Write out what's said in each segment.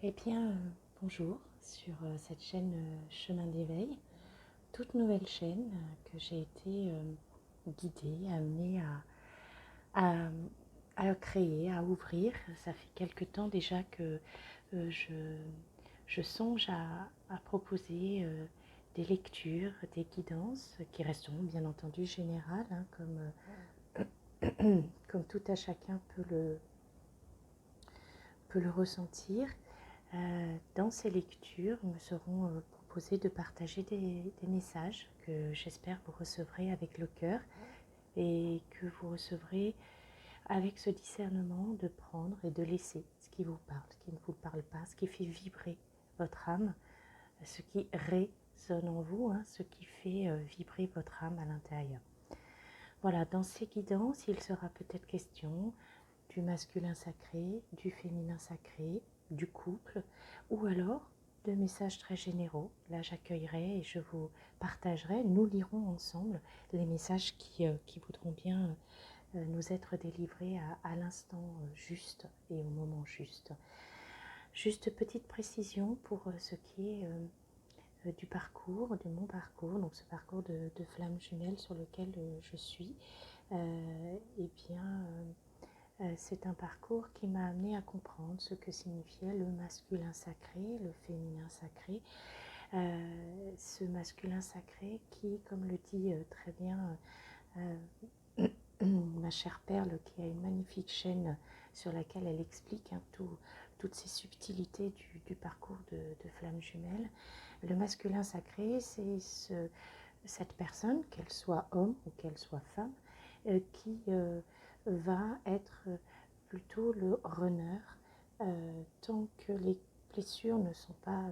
Eh bien, bonjour sur cette chaîne Chemin d'éveil, toute nouvelle chaîne que j'ai été guidée, amenée à, à créer, à ouvrir. Ça fait quelque temps déjà que je songe à proposer des lectures, des guidances qui resteront bien entendu générales, hein, comme tout à chacun peut le ressentir. Dans ces lectures, me seront proposés de partager des messages que j'espère vous recevrez avec le cœur et que vous recevrez avec ce discernement de prendre et de laisser ce qui vous parle, ce qui ne vous parle pas, ce qui fait vibrer votre âme, ce qui résonne en vous, hein, ce qui fait vibrer votre âme à l'intérieur. Voilà, dans ces guidances, il sera peut-être question du masculin sacré, du féminin sacré, du couple, ou alors de messages très généraux. Là, j'accueillerai et je vous partagerai, nous lirons ensemble les messages qui voudront bien nous être délivrés à l'instant juste et au moment juste. Juste petite précision pour ce qui est du parcours, de mon parcours, donc ce parcours de flamme jumelle sur lequel je suis. Eh bien, c'est un parcours qui m'a amené à comprendre ce que signifiait le masculin sacré, le féminin sacré. Ce masculin sacré qui, comme le dit très bien ma chère Perle, qui a une magnifique chaîne sur laquelle elle explique toutes ces subtilités du parcours de flamme jumelle. Le masculin sacré, c'est cette personne, qu'elle soit homme ou qu'elle soit femme, qui va être plutôt le runner tant que les blessures ne sont pas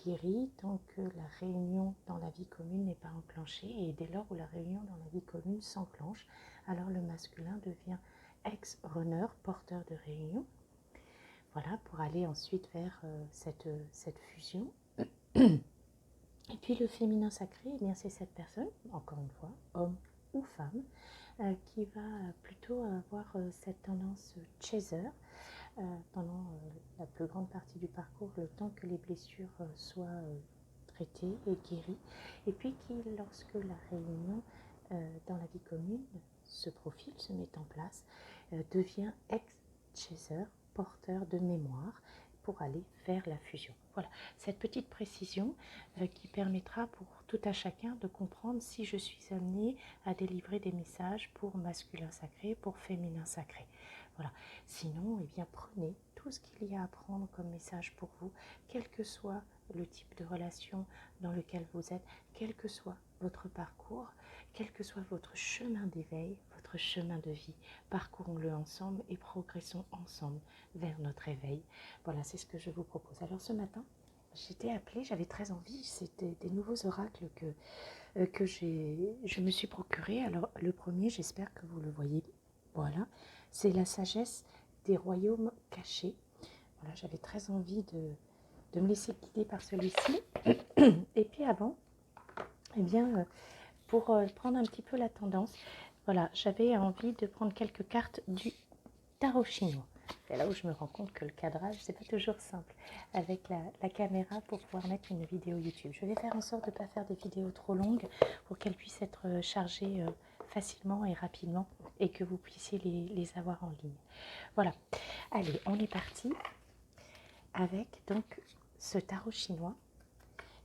guéries, tant que la réunion dans la vie commune n'est pas enclenchée, et dès lors où la réunion dans la vie commune s'enclenche, alors le masculin devient ex-runner, porteur de réunion, voilà, pour aller ensuite vers cette fusion. Et puis le féminin sacré, eh bien c'est cette personne, encore une fois, homme ou femme, qui va plutôt avoir cette tendance chaser pendant la plus grande partie du parcours, le temps que les blessures soient traitées et guéries, et puis qui, lorsque la réunion dans la vie commune se profile, se met en place, devient ex-chaser, porteur de mémoire, pour aller vers la fusion. Voilà, cette petite précision qui permettra pour tout à chacun de comprendre si je suis amenée à délivrer des messages pour masculin sacré, pour féminin sacré. Voilà. Sinon, eh bien, prenez tout ce qu'il y a à prendre comme message pour vous, quel que soit le type de relation dans lequel vous êtes, quel que soit votre parcours, quel que soit votre chemin d'éveil, votre chemin de vie. Parcourons-le ensemble et progressons ensemble vers notre éveil. Voilà, c'est ce que je vous propose. Alors ce matin, j'étais appelée, j'avais très envie, c'était des nouveaux oracles que je me suis procuré. Alors le premier, j'espère que vous le voyez, voilà, c'est la sagesse des royaumes cachés. Voilà, j'avais très envie de me laisser guider par celui-ci. Et puis avant, eh bien, pour prendre un petit peu la tendance, voilà, j'avais envie de prendre quelques cartes du tarot chinois. C'est là où je me rends compte que le cadrage, c'est pas toujours simple avec la caméra pour pouvoir mettre une vidéo YouTube. Je vais faire en sorte de ne pas faire des vidéos trop longues pour qu'elles puissent être chargées facilement et rapidement et que vous puissiez les avoir en ligne. Voilà. Allez, on est parti avec donc ce tarot chinois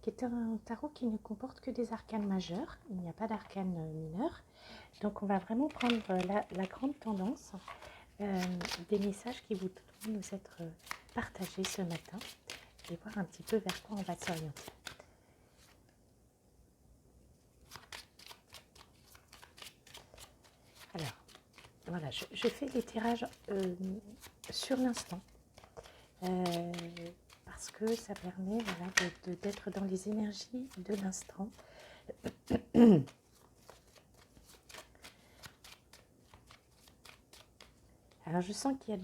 qui est un tarot qui ne comporte que des arcanes majeures. Il n'y a pas d'arcanes mineures. Donc on va vraiment prendre la grande tendance des messages qui vont nous être partagés ce matin et voir un petit peu vers quoi on va s'orienter. Alors, voilà, je fais les tirages sur l'instant parce que ça permet voilà, d'être dans les énergies de l'instant. Alors, je sens qu'il y a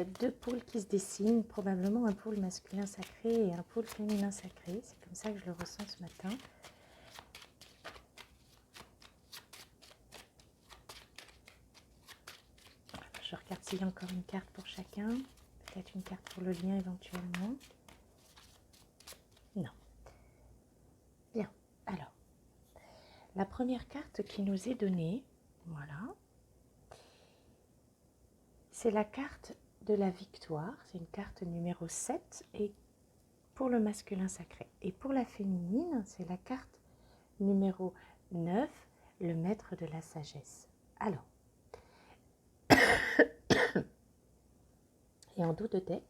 deux pôles qui se dessinent, probablement un pôle masculin sacré et un pôle féminin sacré. C'est comme ça que je le ressens ce matin. Je regarde s'il y a encore une carte pour chacun. Peut-être une carte pour le lien éventuellement. Non. Bien. Alors, la première carte qui nous est donnée, voilà, c'est la carte de la victoire. C'est une carte numéro 7 et pour le masculin sacré. Et pour la féminine, c'est la carte numéro 9, le maître de la sagesse. Alors, et en dos de deck,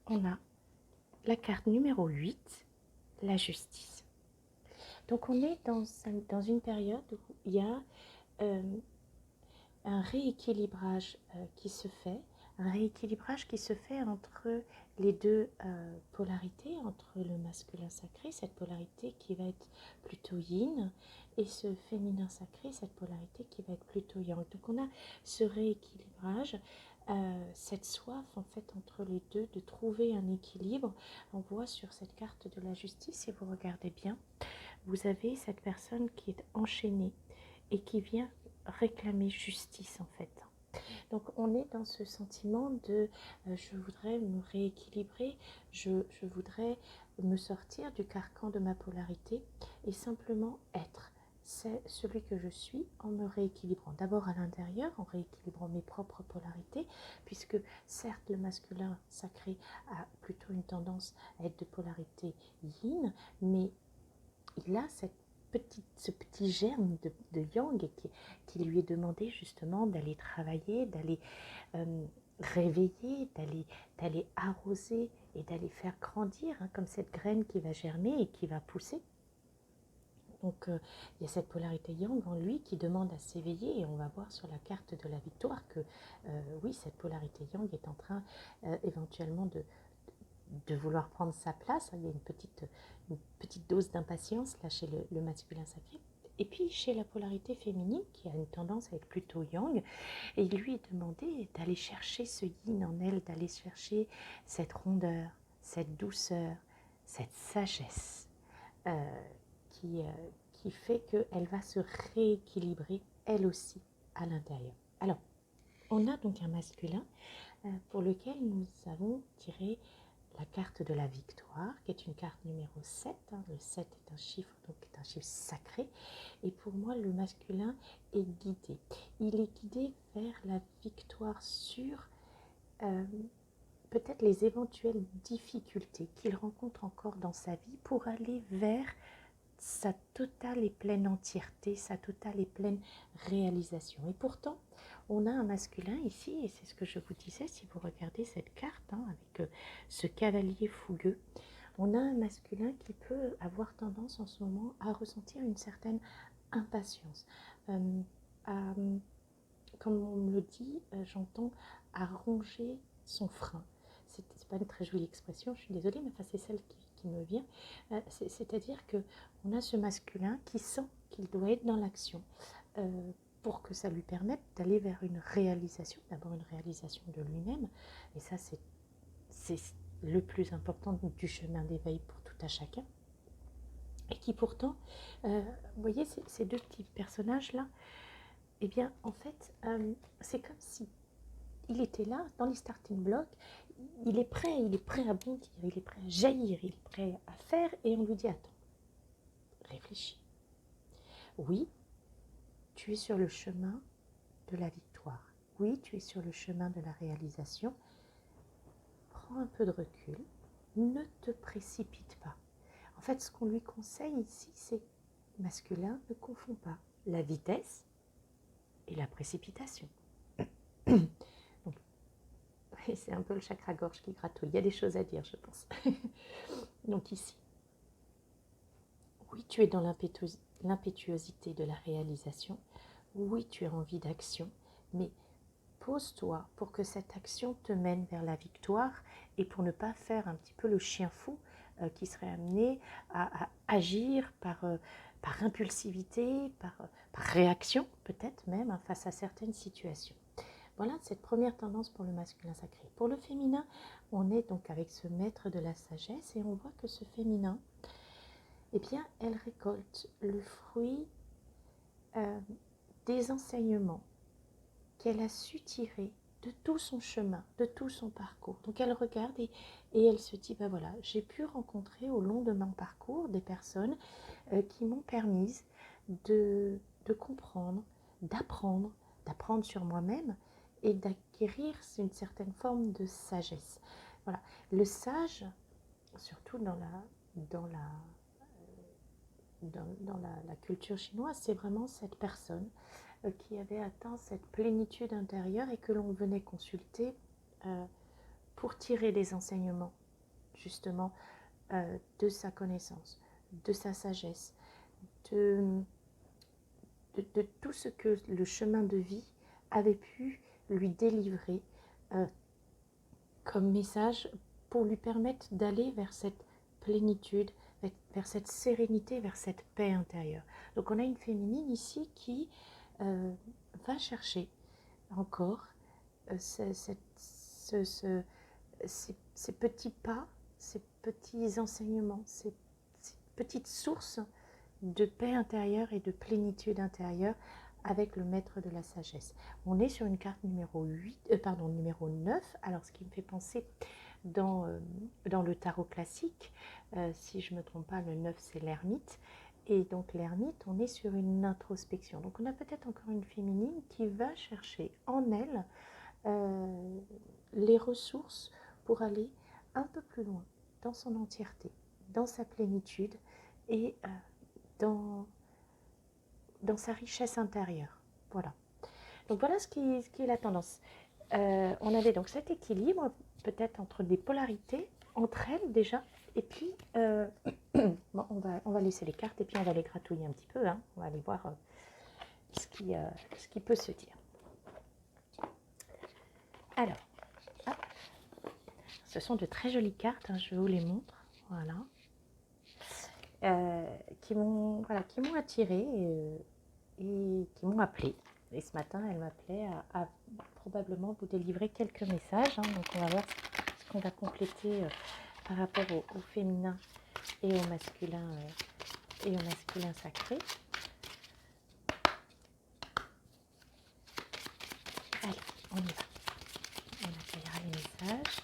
on a la carte numéro 8, la justice. Donc on est dans une période où il y a un rééquilibrage qui se fait entre les deux polarités, entre le masculin sacré, cette polarité qui va être plutôt yin, et ce féminin sacré, cette polarité qui va être plutôt yang. Donc on a ce rééquilibrage, cette soif en fait entre les deux de trouver un équilibre. On voit sur cette carte de la justice, si vous regardez bien, vous avez cette personne qui est enchaînée et qui vient réclamer justice en fait. Donc on est dans ce sentiment de je voudrais me rééquilibrer, je voudrais me sortir du carcan de ma polarité et simplement être. C'est celui que je suis en me rééquilibrant. D'abord à l'intérieur, en rééquilibrant mes propres polarités, puisque certes le masculin sacré a plutôt une tendance à être de polarité yin, mais il a ce petit germe de yang qui lui est demandé justement d'aller travailler, d'aller réveiller, d'aller arroser et d'aller faire grandir, hein, comme cette graine qui va germer et qui va pousser. Donc il y a cette polarité yang en lui qui demande à s'éveiller et on va voir sur la carte de la victoire que oui, cette polarité yang est en train éventuellement de vouloir prendre sa place. Il y a une petite dose d'impatience là chez le masculin sacré. Et puis chez la polarité féminine qui a une tendance à être plutôt yang, et il lui est demandé d'aller chercher ce yin en elle, d'aller chercher cette rondeur, cette douceur, cette sagesse qui, qui fait qu'elle va se rééquilibrer elle aussi à l'intérieur. Alors, on a donc un masculin pour lequel nous avons tiré la carte de la victoire, qui est une carte numéro 7. Hein. Le 7 est un chiffre, donc est un chiffre sacré. Et pour moi, le masculin est guidé. Il est guidé vers la victoire sur peut-être les éventuelles difficultés qu'il rencontre encore dans sa vie pour aller vers sa totale et pleine entièreté, sa totale et pleine réalisation. Et pourtant, on a un masculin ici, et c'est ce que je vous disais, si vous regardez cette carte, hein, avec ce cavalier fougueux, on a un masculin qui peut avoir tendance en ce moment à ressentir une certaine impatience. Comme on me le dit, j'entends à ronger son frein. C'est pas une très jolie expression, je suis désolée, mais enfin, c'est celle qui me vient. C'est-à-dire qu'on a ce masculin qui sent qu'il doit être dans l'action pour que ça lui permette d'aller vers une réalisation, d'abord une réalisation de lui-même, et ça c'est le plus important du chemin d'éveil pour tout à chacun, et qui pourtant, vous voyez ces deux petits personnages-là, eh bien en fait c'est comme si il était là dans les starting blocks, il est prêt à bondir, il est prêt à jaillir, il est prêt à faire, et on lui dit attends, réfléchis. Oui, tu es sur le chemin de la victoire. Oui, tu es sur le chemin de la réalisation. Prends un peu de recul, ne te précipite pas. En fait, ce qu'on lui conseille ici, c'est masculin, ne confond pas la vitesse et la précipitation. C'est un peu le chakra-gorge qui gratouille. Il y a des choses à dire, je pense. Donc ici, oui, tu es dans l'impétuosité de la réalisation. Oui, tu as envie d'action, mais pose-toi pour que cette action te mène vers la victoire et pour ne pas faire un petit peu le chien fou qui serait amené à agir par impulsivité, par réaction peut-être même hein, face à certaines situations. Voilà cette première tendance pour le masculin sacré. Pour le féminin, on est donc avec ce maître de la sagesse et on voit que ce féminin, eh bien, elle récolte le fruit des enseignements qu'elle a su tirer de tout son chemin, de tout son parcours. Donc elle regarde et elle se dit, ben voilà, j'ai pu rencontrer au long de mon parcours des personnes qui m'ont permis de comprendre, d'apprendre, d'apprendre sur moi-même et d'acquérir une certaine forme de sagesse. Voilà, le sage, surtout dans la culture chinoise, c'est vraiment cette personne qui avait atteint cette plénitude intérieure et que l'on venait consulter pour tirer des enseignements justement de sa connaissance, de sa sagesse, de tout ce que le chemin de vie avait pu lui délivrer comme message pour lui permettre d'aller vers cette plénitude, vers cette sérénité, vers cette paix intérieure. Donc on a une féminine ici qui va chercher encore ces petits pas, ces petits enseignements, ces petites sources de paix intérieure et de plénitude intérieure avec le maître de la sagesse. On est sur une carte numéro 9. Alors ce qui me fait penser dans le tarot classique, si je ne me trompe pas, le 9 c'est l'ermite. Et donc l'ermite, on est sur une introspection. Donc on a peut-être encore une féminine qui va chercher en elle les ressources pour aller un peu plus loin dans son entièreté, dans sa plénitude et dans sa richesse intérieure. Voilà. Donc voilà ce qui est la tendance. On avait donc cet équilibre peut-être entre des polarités, entre elles déjà, et puis bon, on va laisser les cartes et puis on va les gratouiller un petit peu, hein. On va aller voir ce qui peut se dire. Alors, hop. Ce sont de très jolies cartes, hein, je vous les montre, voilà, qui m'ont attirée et qui m'ont appelée. Et ce matin, elle m'appelait à probablement vous délivrer quelques messages, hein. Donc on va voir ce qu'on va compléter par rapport au féminin et au masculin sacré. Allez, on y va. On accueillera les messages.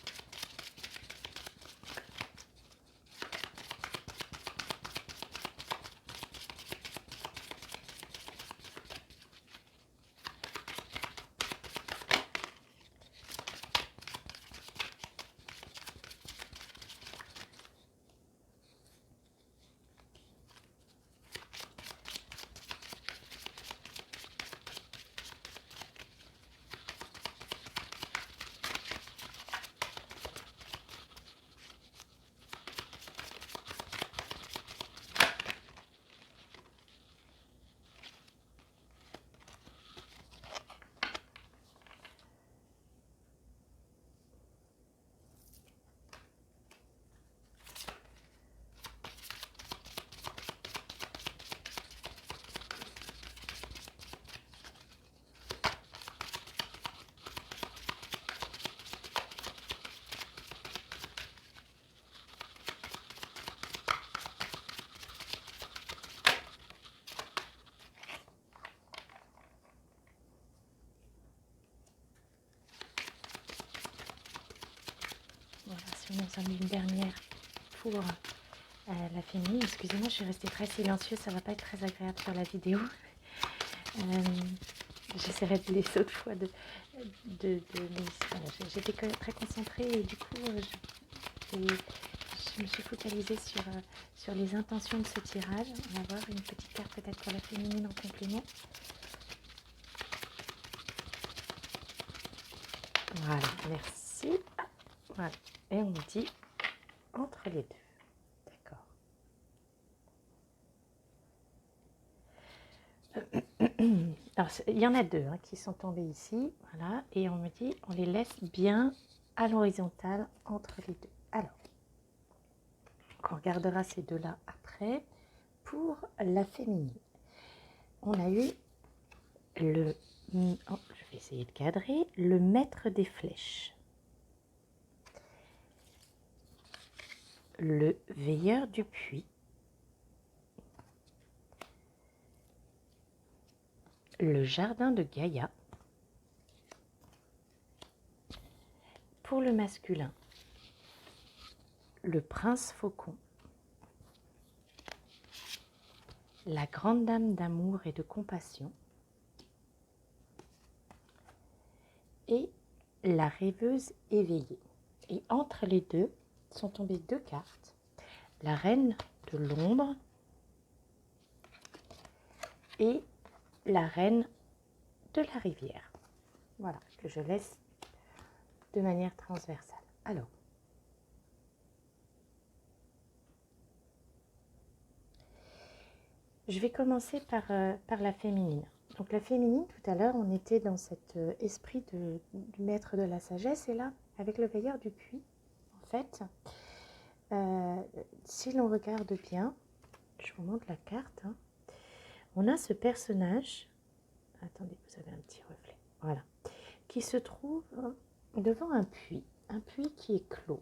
On en a une dernière pour la féminine. Excusez-moi, je suis restée très silencieuse, ça ne va pas être très agréable sur la vidéo. J'essaierai de laisser autre fois j'étais très concentrée et du coup je me suis focalisée sur les intentions de ce tirage. On va voir une petite carte peut-être pour la féminine en complément. Voilà, merci. Voilà. Et on dit entre les deux. D'accord. Alors, il y en a deux qui sont tombés ici. Voilà. Et on me dit, on les laisse bien à l'horizontale entre les deux. Alors, on regardera ces deux-là après. Pour la féminine, on a eu je vais essayer de cadrer, le maître des flèches. Le veilleur du puits, le jardin de Gaïa, pour le masculin, le prince faucon, la grande dame d'amour et de compassion et la rêveuse éveillée. Et entre les deux sont tombées deux cartes, la reine de l'ombre et la reine de la rivière. Voilà, que je laisse de manière transversale. Alors, je vais commencer par la féminine. Donc la féminine, tout à l'heure, on était dans cet esprit du maître de la sagesse. Et là, avec le veilleur du puits, en fait, si l'on regarde bien, je vous montre la carte, hein, on a ce personnage, attendez, vous avez un petit reflet, voilà, qui se trouve devant un puits qui est clos.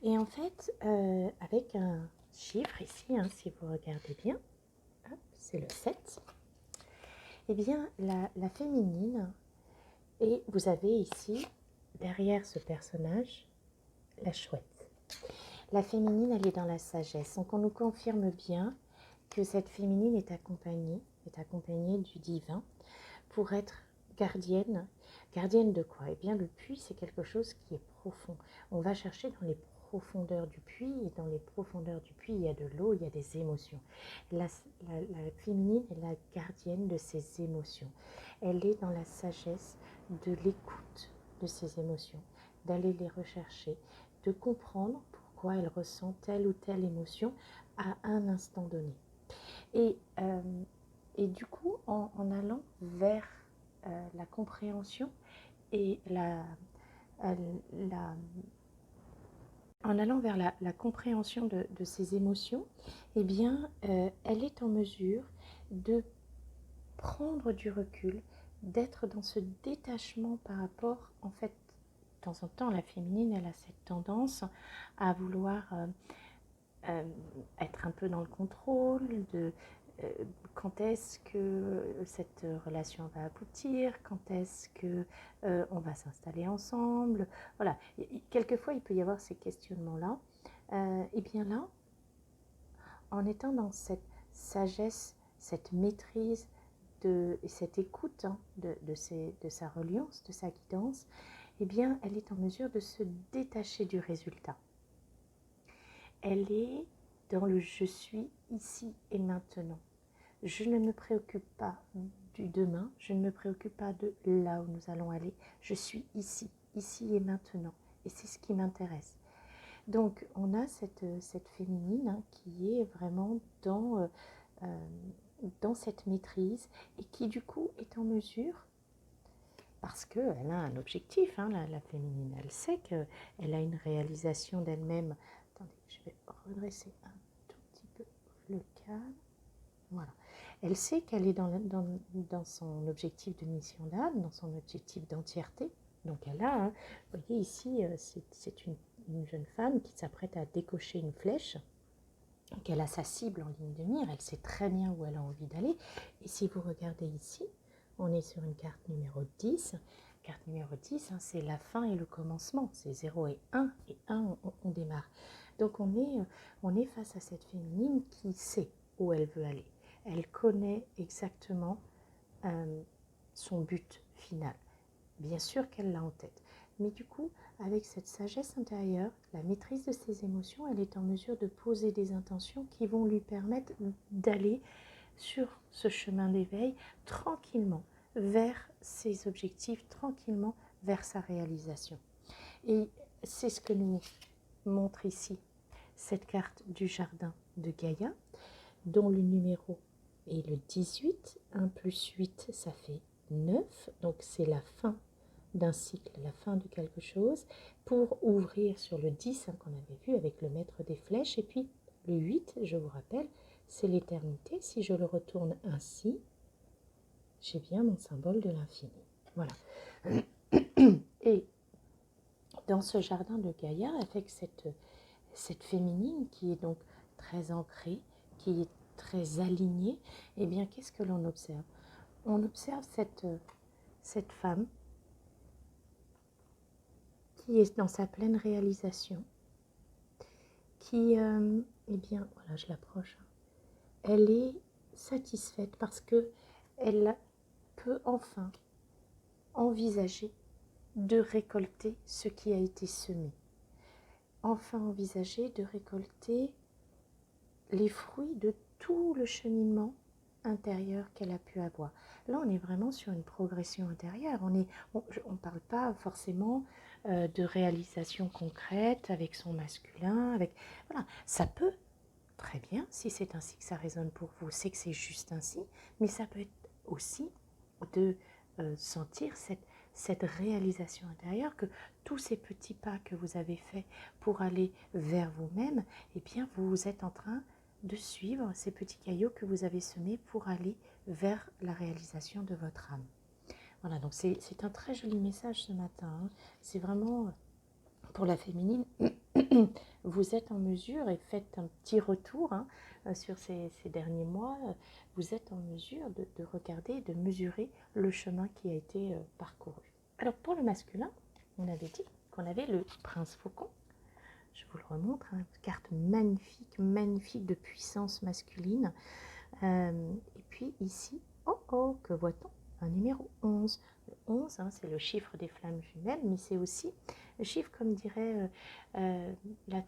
Et en fait, avec un chiffre ici, hein, si vous regardez bien, c'est le 7, et bien la féminine, et vous avez ici, derrière ce personnage, la chouette. La féminine, elle est dans la sagesse. Donc on nous confirme bien que cette féminine est accompagnée du divin pour être gardienne. Gardienne de quoi? Eh bien le puits, c'est quelque chose qui est profond. On va chercher dans les profondeurs du puits, et dans les profondeurs du puits, il y a de l'eau, il y a des émotions. La féminine est la gardienne de ses émotions. Elle est dans la sagesse de l'écoute de ses émotions, d'aller les rechercher, de comprendre pourquoi elle ressent telle ou telle émotion à un instant donné. Et du coup, en allant vers la compréhension et en allant vers la compréhension de ses émotions, eh bien, elle est en mesure de prendre du recul, d'être dans ce détachement par rapport, en fait, de temps en temps, la féminine, elle a cette tendance à vouloir être un peu dans le contrôle de quand est-ce que cette relation va aboutir, quand est-ce que on va s'installer ensemble. Voilà, quelquefois il peut y avoir ces questionnements-là. Et bien là, en étant dans cette sagesse, cette maîtrise et cette écoute, hein, de sa reliance, de sa guidance, eh bien elle est en mesure de se détacher du résultat. Elle est dans le je suis ici et maintenant. Je ne me préoccupe pas du demain, je ne me préoccupe pas de là où nous allons aller. Je suis ici et maintenant. Et c'est ce qui m'intéresse. Donc on a cette féminine, hein, qui est vraiment dans cette maîtrise et qui du coup est en mesure, parce qu'elle a un objectif, hein, la féminine, elle sait qu'elle a une réalisation d'elle-même. Attendez, je vais redresser un tout petit peu le cadre. Voilà. Elle sait qu'elle est dans son objectif de mission d'âme, dans son objectif d'entièreté. Donc elle a, hein, vous voyez ici, c'est une jeune femme qui s'apprête à décocher une flèche. Donc elle a sa cible en ligne de mire, elle sait très bien où elle a envie d'aller. Et si vous regardez ici, on est sur une carte numéro 10. Carte numéro 10, hein, c'est la fin et le commencement. C'est 0 et 1, et 1, on démarre. Donc on est face à cette féminine qui sait où elle veut aller. Elle connaît exactement son but final. Bien sûr qu'elle l'a en tête. Mais du coup, avec cette sagesse intérieure, la maîtrise de ses émotions, elle est en mesure de poser des intentions qui vont lui permettre d'aller sur ce chemin d'éveil tranquillement vers ses objectifs, tranquillement vers sa réalisation. Et c'est ce que nous montre ici cette carte du jardin de Gaïa, dont le numéro est le 18. 1 plus 8, ça fait 9. Donc c'est la fin d'un cycle, la fin de quelque chose, pour ouvrir sur le 10, hein, qu'on avait vu avec le maître des flèches. Et puis le 8, je vous rappelle, c'est l'éternité. Si je le retourne ainsi, j'ai bien mon symbole de l'infini. Voilà. Et dans ce jardin de Gaïa, avec cette féminine qui est donc très ancrée, qui est très alignée, eh bien, qu'est-ce que l'on observe? On observe cette femme qui est dans sa pleine réalisation, qui, eh bien, voilà, je l'approche, elle est satisfaite parce que elle peut enfin envisager de récolter ce qui a été semé. Enfin envisager de récolter les fruits de tout le cheminement intérieur qu'elle a pu avoir. Là, on est vraiment sur une progression intérieure. On ne parle pas forcément de réalisation concrète avec son masculin. Voilà. Ça peut, très bien, si c'est ainsi que ça résonne pour vous, c'est que c'est juste ainsi, mais ça peut être aussi de sentir cette réalisation intérieure, que tous ces petits pas que vous avez faits pour aller vers vous-même, eh bien, vous êtes en train de suivre ces petits cailloux que vous avez semés pour aller vers la réalisation de votre âme. Voilà, donc c'est un très joli message ce matin. Hein. C'est vraiment pour la féminine. Vous êtes en mesure, et faites un petit retour hein, sur ces derniers mois, vous êtes en mesure de regarder, de mesurer le chemin qui a été parcouru. Alors pour le masculin, on avait dit qu'on avait le prince faucon. Je vous le remontre, hein, une carte magnifique, magnifique de puissance masculine. Et puis ici, que voit-on? Un numéro 11. Le 11, hein, c'est le chiffre des flammes jumelles, mais c'est aussi le chiffre, comme dirait la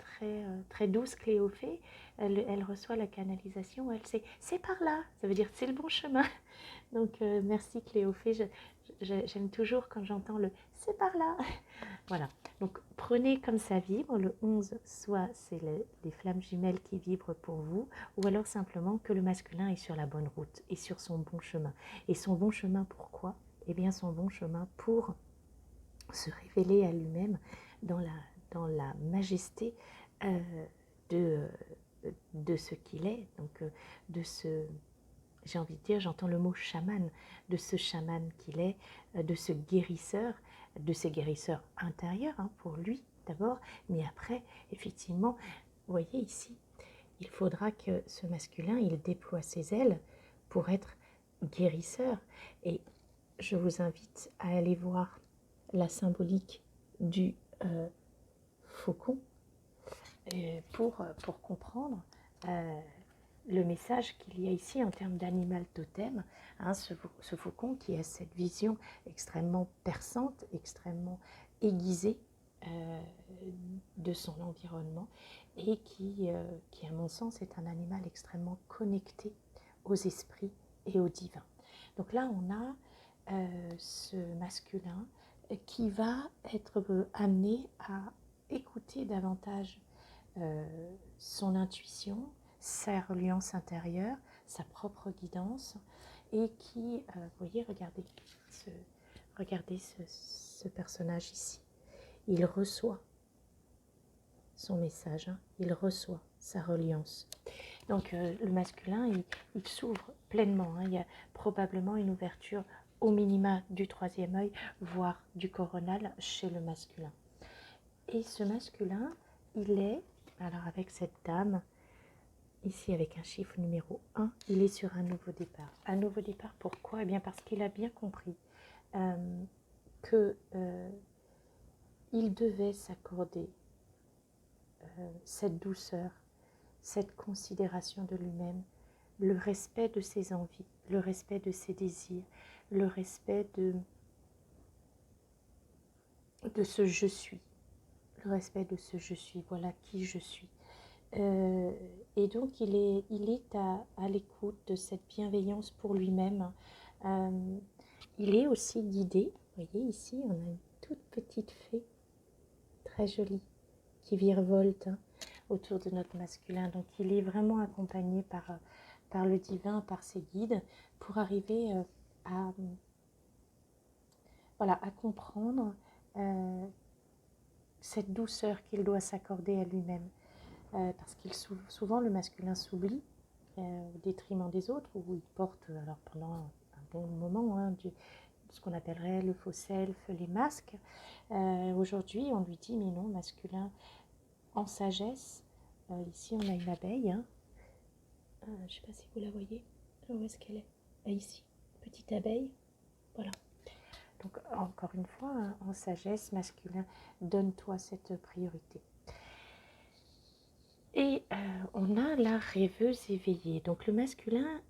très douce Cléophée, elle reçoit la canalisation, elle sait, c'est par là, ça veut dire c'est le bon chemin. Donc merci Cléophée, j'aime toujours quand j'entends le c'est par là. Voilà, donc prenez comme ça vibre, le 11, soit c'est les flammes jumelles qui vibrent pour vous, ou alors simplement que le masculin est sur la bonne route, et sur son bon chemin. Et son bon chemin pourquoi? Eh bien son bon chemin pour se révéler à lui-même dans la majesté de ce qu'il est, donc de ce... J'ai envie de dire, j'entends le mot chaman, de ce chaman qu'il est, de ce guérisseur, de ces guérisseurs intérieurs hein, pour lui d'abord, mais après, effectivement, vous voyez ici, il faudra que ce masculin, il déploie ses ailes pour être guérisseur. Et je vous invite à aller voir la symbolique du faucon pour comprendre le message qu'il y a ici en termes d'animal totem, hein, ce faucon qui a cette vision extrêmement perçante, extrêmement aiguisée de son environnement et qui, à mon sens, est un animal extrêmement connecté aux esprits et au divin. Donc là, on a ce masculin qui va être amené à écouter davantage son intuition, sa reliance intérieure, sa propre guidance, et qui, vous voyez, regardez ce personnage ici. Il reçoit son message, hein, il reçoit sa reliance. Donc le masculin, il s'ouvre pleinement, hein, il y a probablement une ouverture au minima du troisième œil, voire du coronal chez le masculin. Et ce masculin, il est, alors avec cette dame, ici avec un chiffre numéro 1, il est sur un nouveau départ. Un nouveau départ, pourquoi? Eh bien parce qu'il a bien compris que il devait s'accorder cette douceur, cette considération de lui-même, le respect de ses envies, le respect de ses désirs, le respect de ce je suis, le respect de ce je suis, voilà qui je suis. Et donc il est à l'écoute de cette bienveillance pour lui-même. Il est aussi guidé, vous voyez ici on a une toute petite fée, très jolie, qui virevolte hein, autour de notre masculin. Donc il est vraiment accompagné par le divin, par ses guides, pour arriver voilà, à comprendre cette douceur qu'il doit s'accorder à lui-même. Parce qu'il souvent le masculin s'oublie au détriment des autres, où il porte alors pendant un bon moment hein, ce qu'on appellerait le faux self, les masques. Aujourd'hui, on lui dit mais non, masculin en sagesse. Ici, on a une abeille. Hein. Je ne sais pas si vous la voyez. Où est-ce qu'elle est? Ici, petite abeille. Voilà. Donc encore une fois, hein, en sagesse masculin, donne-toi cette priorité. Et on a la rêveuse éveillée. Donc le masculin,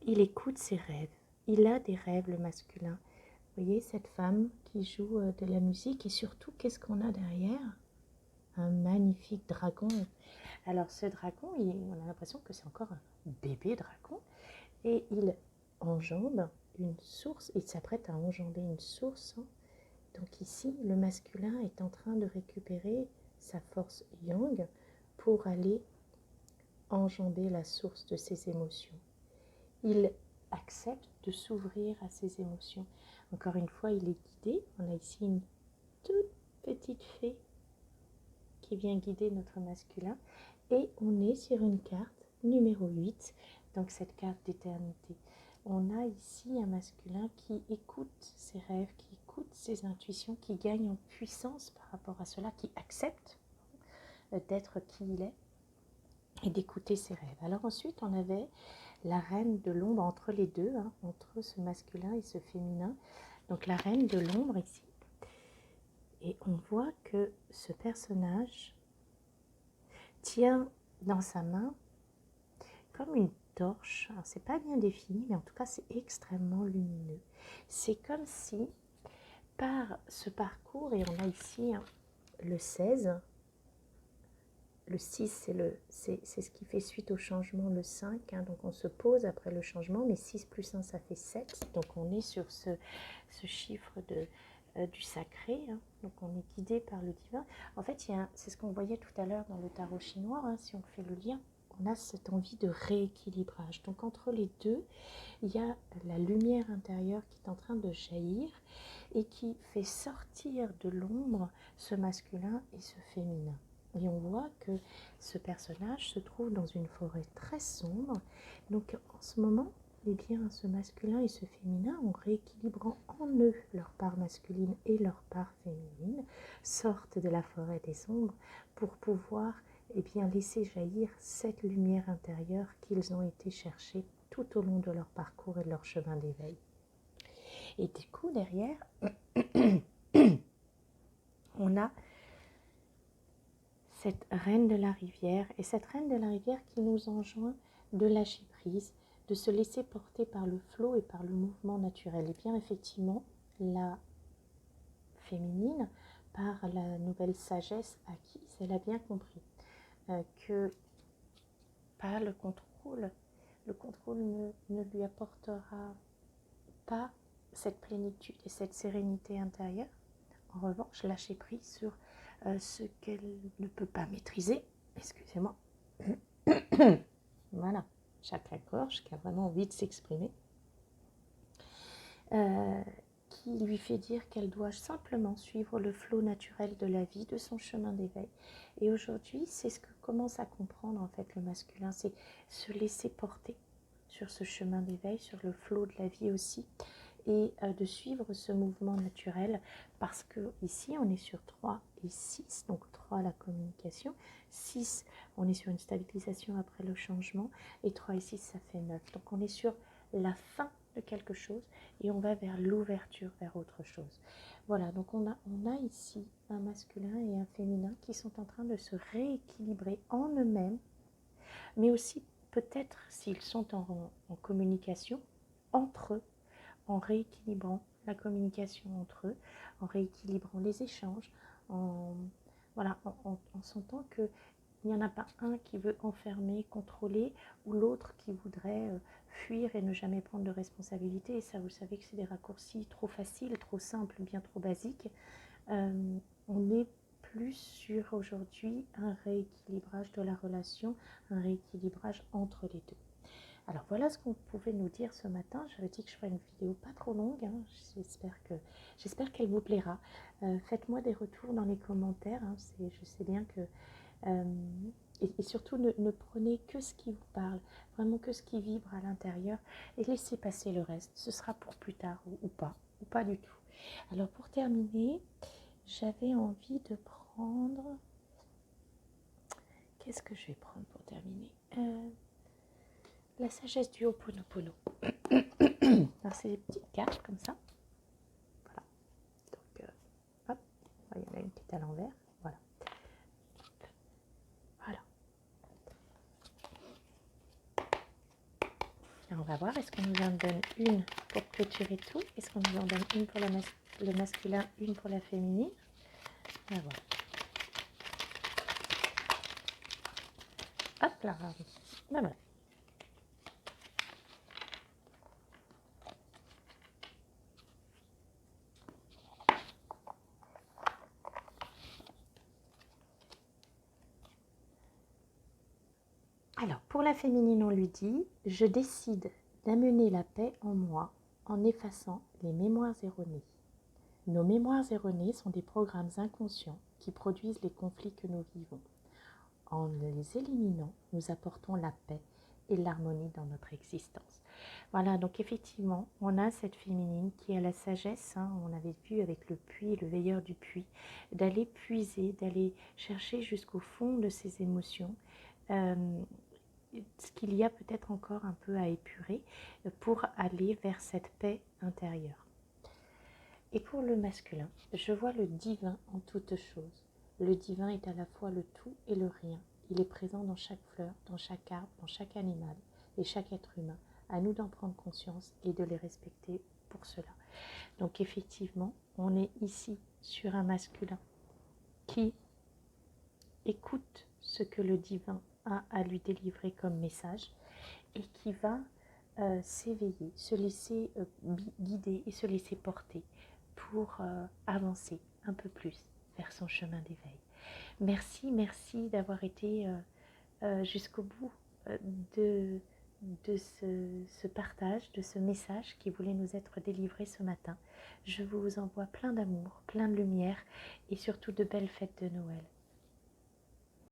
il écoute ses rêves. Il a des rêves, le masculin. Vous voyez cette femme qui joue de la musique et surtout, qu'est-ce qu'on a derrière? Un magnifique dragon. Alors ce dragon, on a l'impression que c'est encore un bébé dragon et il enjambe une source, il s'apprête à enjamber une source. Donc ici, le masculin est en train de récupérer sa force yang pour aller enjamber la source de ses émotions. Il accepte de s'ouvrir à ses émotions. Encore une fois, il est guidé. On a ici une toute petite fée qui vient guider notre masculin. Et on est sur une carte numéro 8, donc cette carte d'éternité. On a ici un masculin qui écoute ses rêves, qui écoute ses intuitions, qui gagne en puissance par rapport à cela, qui accepte d'être qui il est et d'écouter ses rêves. Alors ensuite, on avait la reine de l'ombre entre les deux, hein, entre ce masculin et ce féminin. Donc la reine de l'ombre ici. Et on voit que ce personnage tient dans sa main comme une torche. Alors c'est pas bien défini, mais en tout cas c'est extrêmement lumineux. C'est comme si par ce parcours, et on a ici hein, le 16, le 6 c'est ce qui fait suite au changement, le 5, hein, donc on se pose après le changement, mais 6 plus 1 ça fait 7, donc on est sur ce chiffre du sacré, hein, donc on est guidé par le divin. En fait, c'est ce qu'on voyait tout à l'heure dans le tarot chinois, hein, si on fait le lien, on a cette envie de rééquilibrage. Donc entre les deux, il y a la lumière intérieure qui est en train de jaillir et qui fait sortir de l'ombre ce masculin et ce féminin. Et on voit que ce personnage se trouve dans une forêt très sombre. Donc en ce moment, eh bien, ce masculin et ce féminin, en rééquilibrant en eux leur part masculine et leur part féminine, sortent de la forêt des ombres pour pouvoir eh bien, laisser jaillir cette lumière intérieure qu'ils ont été chercher tout au long de leur parcours et de leur chemin d'éveil. Et du coup, derrière, on a cette reine de la rivière, et cette reine de la rivière qui nous enjoint de lâcher prise, de se laisser porter par le flot et par le mouvement naturel. Et bien effectivement, la féminine, par la nouvelle sagesse acquise, elle a bien compris que pas le contrôle ne lui apportera pas cette plénitude et cette sérénité intérieure. En revanche, lâcher prise sur ce qu'elle ne peut pas maîtriser, excusez-moi, voilà, chakra-gorge qui a vraiment envie de s'exprimer, qui lui fait dire qu'elle doit simplement suivre le flot naturel de la vie, de son chemin d'éveil. Et aujourd'hui, c'est ce que commence à comprendre en fait le masculin, c'est se laisser porter sur ce chemin d'éveil, sur le flot de la vie aussi, et de suivre ce mouvement naturel, parce que ici on est sur 3 et 6, donc 3 la communication, 6 on est sur une stabilisation après le changement, et 3 et 6 ça fait 9, donc on est sur la fin de quelque chose et on va vers l'ouverture vers autre chose. Voilà, donc on a ici un masculin et un féminin qui sont en train de se rééquilibrer en eux-mêmes, mais aussi peut-être s'ils sont en communication entre eux, en rééquilibrant la communication entre eux, en rééquilibrant les échanges, voilà, en sentant qu'il n'y en a pas un qui veut enfermer, contrôler, ou l'autre qui voudrait fuir et ne jamais prendre de responsabilité. Et ça, vous savez que c'est des raccourcis trop faciles, trop simples, bien trop basiques. On est plus sur aujourd'hui un rééquilibrage de la relation, un rééquilibrage entre les deux. Alors voilà ce qu'on pouvait nous dire ce matin. J'avais dit que je ferais une vidéo pas trop longue, hein. J'espère qu'elle vous plaira. Faites-moi des retours dans les commentaires, hein. Je sais bien que... et surtout ne prenez que ce qui vous parle, vraiment que ce qui vibre à l'intérieur, et laissez passer le reste. Ce sera pour plus tard ou pas du tout. Alors pour terminer, j'avais envie de prendre... Qu'est-ce que je vais prendre pour terminer la sagesse du Ho'oponopono. Alors c'est des petites cartes comme ça. il y en a une qui est à l'envers. Voilà. Voilà. Alors, on va voir, est-ce qu'on nous en donne une pour clôturer tout? Est-ce qu'on nous en donne une pour le masculin, une pour la féminine? On va voir. Hop là. Ben voilà. Alors, pour la féminine, on lui dit « Je décide d'amener la paix en moi en effaçant les mémoires erronées. Nos mémoires erronées sont des programmes inconscients qui produisent les conflits que nous vivons. En les éliminant, nous apportons la paix et l'harmonie dans notre existence. » Voilà, donc effectivement, on a cette féminine qui a la sagesse, hein, on avait vu avec le puits, le veilleur du puits, d'aller puiser, d'aller chercher jusqu'au fond de ses émotions, ce qu'il y a peut-être encore un peu à épurer pour aller vers cette paix intérieure. Et pour le masculin, je vois le divin en toutes choses. Le divin est à la fois le tout et le rien. Il est présent dans chaque fleur, dans chaque arbre, dans chaque animal et chaque être humain. À nous d'en prendre conscience et de les respecter pour cela. Donc effectivement, on est ici sur un masculin qui écoute ce que le divin a à lui délivrer comme message et qui va s'éveiller, se laisser guider et se laisser porter pour avancer un peu plus vers son chemin d'éveil. Merci, merci d'avoir été jusqu'au bout de ce partage, de ce message qui voulait nous être délivré ce matin. Je vous envoie plein d'amour, plein de lumière et surtout de belles fêtes de Noël.